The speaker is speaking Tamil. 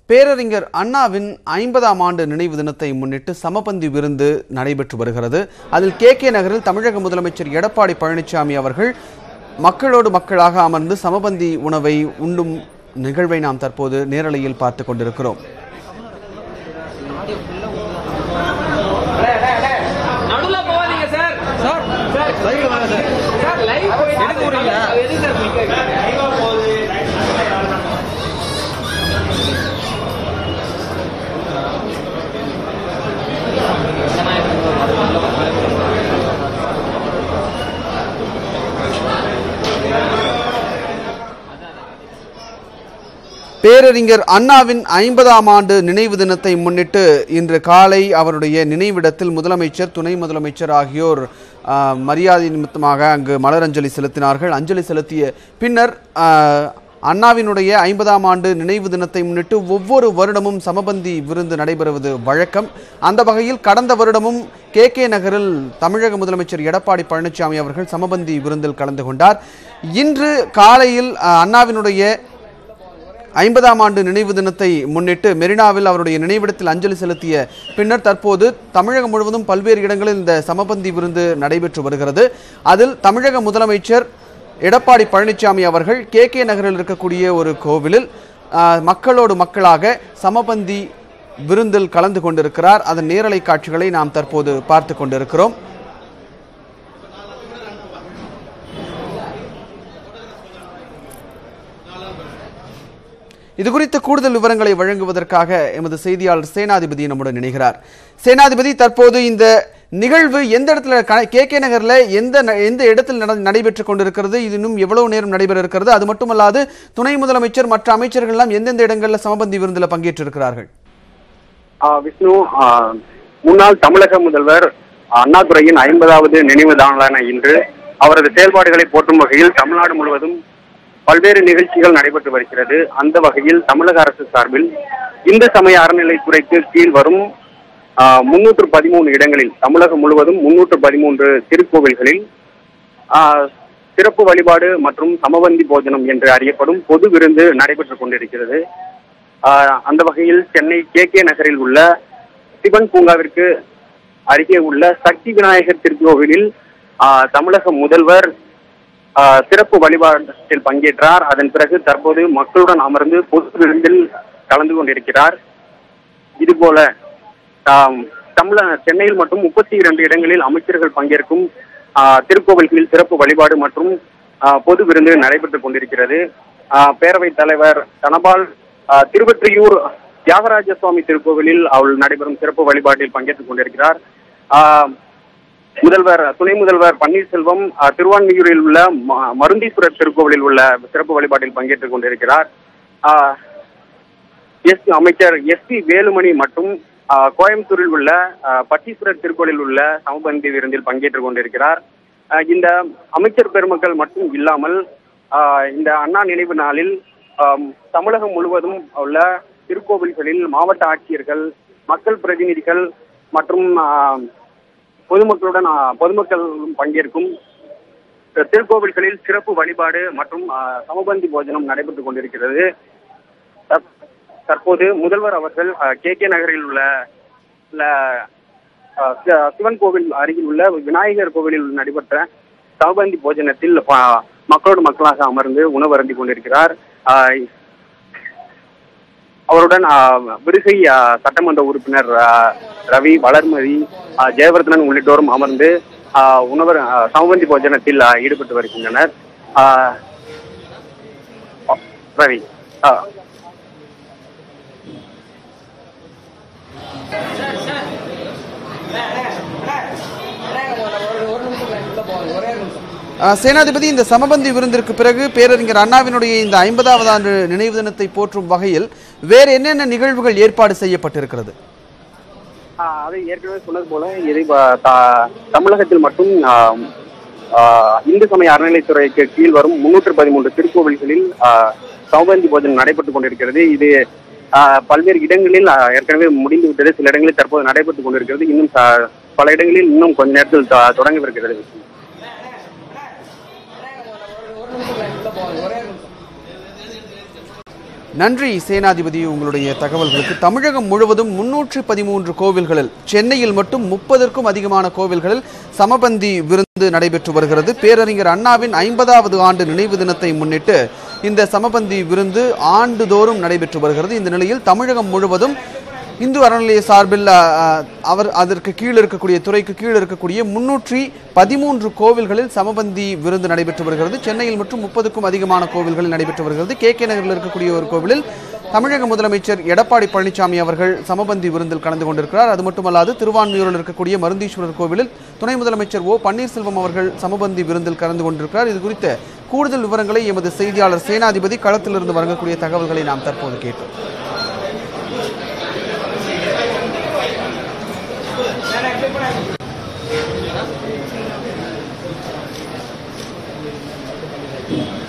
பேரறிஞர் அண்ணாவின் 50ஆம் ஆண்டு நினைவு தினத்தை முன்னிட்டு சமபந்தி விருந்து நடைபெற்று வருகிறது. அதில் கே நகரில் தமிழக முதலமைச்சர் எடப்பாடி பழனிசாமி அவர்கள் மக்களோடு மக்களாக அமர்ந்து சமபந்தி உணவை உண்ணும் நிகழ்வை நாம் தற்போது நேரலையில் பார்த்து கொண்டிருக்கிறோம். பேரறிஞர் அண்ணாவின் 50ஆம் ஆண்டு நினைவு தினத்தை முன்னிட்டு இன்று காலை அவருடைய நினைவிடத்தில் முதலமைச்சர், துணை முதலமைச்சர் ஆகியோர் மரியாதை நிமித்தமாக அங்கு மலரஞ்சலி செலுத்தினார்கள். அஞ்சலி செலுத்திய பின்னர் அண்ணாவினுடைய 50ஆம் ஆண்டு நினைவு தினத்தை முன்னிட்டு ஒவ்வொரு வருடமும் சமபந்தி விருந்து நடைபெறுவது வழக்கம். அந்த வகையில் கடந்த வருடமும் கே நகரில் தமிழக முதலமைச்சர் எடப்பாடி பழனிசாமி அவர்கள் சமபந்தி விருந்தில் கலந்து கொண்டார். இன்று காலையில் அண்ணாவினுடைய 50ஆம் ஆண்டு நினைவு தினத்தை முன்னிட்டு மெரினாவில் அவருடைய நினைவிடத்தில் அஞ்சலி செலுத்திய பின்னர் தற்போது தமிழகம் முழுவதும் பல்வேறு இடங்களில் இந்த சமபந்தி விருந்து நடைபெற்று வருகிறது. அதில் தமிழக முதலமைச்சர் எடப்பாடி பழனிசாமி அவர்கள் கே நகரில் இருக்கக்கூடிய ஒரு கோவிலில் மக்களோடு மக்களாக சமபந்தி விருந்தில் கலந்து கொண்டிருக்கிறார். அதன் நேரலை காட்சிகளை நாம் தற்போது பார்த்து கொண்டிருக்கிறோம். இது குறித்த கூடுதல் விவரங்களை வழங்குவதற்காக எமது செய்தியாளர் சேனாதிபதி நம்முடன் இணைகிறார். சேனாதிபதி, தற்போது இந்த நிகழ்வு எந்த இடத்துல கே நகர்ல எந்த இடத்தில் நடைபெற்றுக் கொண்டிருக்கிறது? இது இன்னும் எவ்வளவு நேரம் நடைபெற இருக்கிறது? அது மட்டுமல்லாது துணை முதலமைச்சர் மற்ற அமைச்சர்கள் எல்லாம் எந்தெந்த இடங்களில் சமபந்தி விருந்தில் பங்கேற்றிருக்கிறார்கள்? விஷ்ணு, முன்னாள் தமிழக முதல்வர் அண்ணாதுரையின் 50வது நினைவு நாளான இன்று அவரது செயல்பாடுகளை போற்றும் வகையில் தமிழ்நாடு முழுவதும் பல்வேறு நிகழ்ச்சிகள் நடைபெற்று வருகிறது. அந்த வகையில் தமிழக அரசு சார்பில் இந்து சமய அறநிலைத்துறைக்கு கீழ் வரும் 313 இடங்களில் தமிழகம் முழுவதும் 313 திருக்கோவில்களில் சிறப்பு வழிபாடு மற்றும் சமபந்தி போஜனம் என்று அறியப்படும் பொது விருந்து நடைபெற்றுக் கொண்டிருக்கிறது. அந்த வகையில் சென்னை கே நகரில் உள்ள சிவன் பூங்காவிற்கு அருகே உள்ள சக்தி விநாயகர் திருக்கோவிலில் தமிழக முதல்வர் சிறப்பு வழிபாட்டில் பங்கேற்றார். அதன் பிறகு தற்போது மக்களுடன் அமர்ந்து பொது விருந்தில் கலந்து கொண்டிருக்கிறார். இதுபோல சென்னையில் மட்டும் 32 இடங்களில் அமைச்சர்கள் பங்கேற்கும் திருக்கோவில்களில் சிறப்பு வழிபாடு மற்றும் பொது விருந்து நடைபெற்றுக் கொண்டிருக்கிறது. பேரவைத் தலைவர் தனபால் திருவெற்றியூர் தியாகராஜ சுவாமி திருக்கோவிலில் அவள் நடைபெறும் சிறப்பு வழிபாட்டில் பங்கேற்றுக் கொண்டிருக்கிறார். துணை முதல்வர் பன்னீர்செல்வம் திருவான்மியூரில் உள்ள மருந்தீஸ்வரர் திருக்கோவிலில் உள்ள சிறப்பு வழிபாட்டில் பங்கேற்றுக் கொண்டிருக்கிறார். அமைச்சர் SP வேலுமணி மற்றும் கோயம்புத்தூரில் உள்ள பட்டீஸ்வரர் திருக்கோவிலில் உள்ள சமபந்தி விருந்தில் பங்கேற்றுக் கொண்டிருக்கிறார். இந்த அமைச்சர் பெருமக்கள் மட்டும் இல்லாமல் இந்த அண்ணா நினைவு நாளில் தமிழகம் முழுவதும் உள்ள திருக்கோவில்களில் மாவட்ட ஆட்சியர்கள், மக்கள் பிரதிநிதிகள் மற்றும் பொதுமக்கள் பங்கேற்கும் திருக்கோவில்களில் சிறப்பு வழிபாடு மற்றும் சமபந்தி போஜனம் நடைபெற்றுக் கொண்டிருக்கிறது. தற்போது முதல்வர் அவர்கள் கே நகரில் உள்ள சிவன் கோவில் அருகில் உள்ள விநாயகர் கோவிலில் நடைபெற்ற சமபந்தி போஜனத்தில் மக்களோடு மக்களாக அமர்ந்து உணவு அருந்திக் கொண்டிருக்கிறார். அவருடன் விருகை சட்டமன்ற உறுப்பினர் ரவி, வளர்மதி, ஜெயவர்தனன் உள்ளிட்டோரும் அமர்ந்து சமபந்தி போஜனத்தில் ஈடுபட்டு வருகின்றனர். ரவி, சேனாதிபதி, இந்த சமபந்தி விருந்திற்கு பிறகு பேரறிஞர் அண்ணாவினுடைய இந்த 50வது ஆண்டு நினைவு தினத்தை போற்றும் வகையில் வேறு என்னென்ன நிகழ்வுகள் ஏற்பாடு செய்யப்பட்டிருக்கிறது? அதை ஏற்கனவே சொன்னது போல இதை தமிழகத்தில் மட்டும் இந்து சமய அறநிலைத்துறைக்கு கீழ் வரும் 313 திருக்கோவில்களில் சமபந்தி போஜனம் நடைபெற்றுக் கொண்டிருக்கிறது. இது பல்வேறு இடங்களில் ஏற்கனவே முடிந்துவிட்டது, சில இடங்களில் தற்போது நடைபெற்றுக் கொண்டிருக்கிறது. இன்னும் பல இடங்களில் இன்னும் கொஞ்ச நேரத்தில் தொடங்கவிருக்கிறது. நன்றி சேனாதிபதி, உங்களுடைய தகவல்களுக்கு. தமிழகம் முழுவதும் 313 கோவில்களில், சென்னையில் மட்டும் 30க்கும் அதிகமான கோவில்களில் சமபந்தி விருந்து நடைபெற்று வருகிறது. பேரறிஞர் அண்ணாவின் 50வது ஆண்டு நினைவு தினத்தை முன்னிட்டு இந்த சமபந்தி விருந்து ஆண்டுதோறும் நடைபெற்று வருகிறது. இந்த நிலையில் தமிழகம் முழுவதும் இந்து அறநிலைய சார்பில் அதற்கு கீழ் இருக்கக்கூடிய துறைக்கு கீழ் இருக்கக்கூடிய 313 கோவில்களில் சமபந்தி விருந்து நடைபெற்று வருகிறது. சென்னையில் மற்றும் 30க்கும் அதிகமான கோவில்களில் நடைபெற்று வருகிறது. கே நகரில் இருக்கக்கூடிய ஒரு கோவிலில் தமிழக முதலமைச்சர் எடப்பாடி பழனிசாமி அவர்கள் சமபந்தி விருந்தில் கலந்து கொண்டிருக்கிறார். அது மட்டுமல்லாது திருவான்மியூரில் இருக்கக்கூடிய மருந்தீஸ்வரர் கோவிலில் துணை முதலமைச்சர் ஓ பன்னீர்செல்வம் அவர்கள் சமபந்தி விருந்தில் கலந்து கொண்டிருக்கிறார். இது குறித்த கூடுதல் விவரங்களை எமது செய்தியாளர் சேனாதிபதி களத்திலிருந்து வழங்கக்கூடிய தகவல்களை நாம் தற்போது கேட்டோம். Yeah.